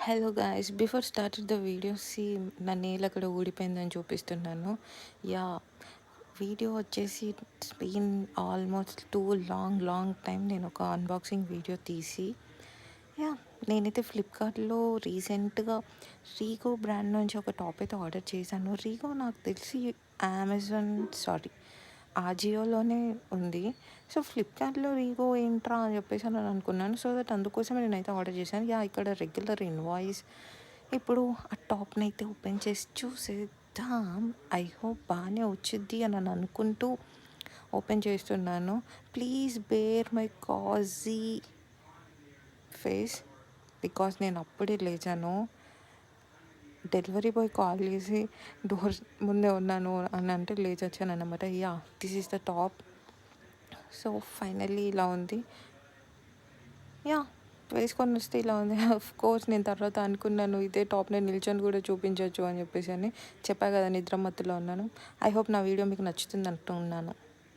Hello guys, before started the video నా nail అక్కడ ఊడిపోయిందని చూపిస్తున్నాను. యా వీడియో వచ్చేసి it's been almost too long time నేను ఒక అన్బాక్సింగ్ వీడియో తీసి యా నేనైతే ఫ్లిప్కార్ట్లో రీసెంట్గా రీగో బ్రాండ్ నుంచి ఒక టాప్ అయితే ఆర్డర్ చేశాను. రీగో నాకు తెలిసి అమెజాన్ ఆజియోలోనే ఉంది. సో ఫ్లిప్కార్ట్లో రీగో ఏంట్రా అని చెప్పేసి అని అనుకున్నాను. సో దట్ అందుకోసమే నేనైతే ఆర్డర్ చేశాను. యా ఇక్కడ రెగ్యులర్ ఇన్వాయిస్. ఇప్పుడు ఆ టాప్ని అయితే ఓపెన్ చేసి చూసేద్దాం. ఐ హోప్ బాగానే వచ్చిద్ది అని అనుకుంటూ ఓపెన్ చేస్తున్నాను. Please bear my cozy face because నేను అప్పుడే లేచాను. డెలివరీ బాయ్ కాల్ చేసి డోర్ ముందే ఉన్నాను అని అంటే లేచి వచ్చాను అనమాట. Yeah this is the top. So finally ఇలా ఉంది. యా వేసుకొని వస్తే ఇలా ఉంది. ఆఫ్ కోర్స్ నేను తర్వాత అనుకున్నాను ఇదే టాప్ నేను నిల్చొని కూడా చూపించవచ్చు అని చెప్పేసి. చెప్పా కదా నిద్ర మత్తులో ఉన్నాను. ఐ హోప్ నా వీడియో మీకు నచ్చుతుంది అంటున్నాను.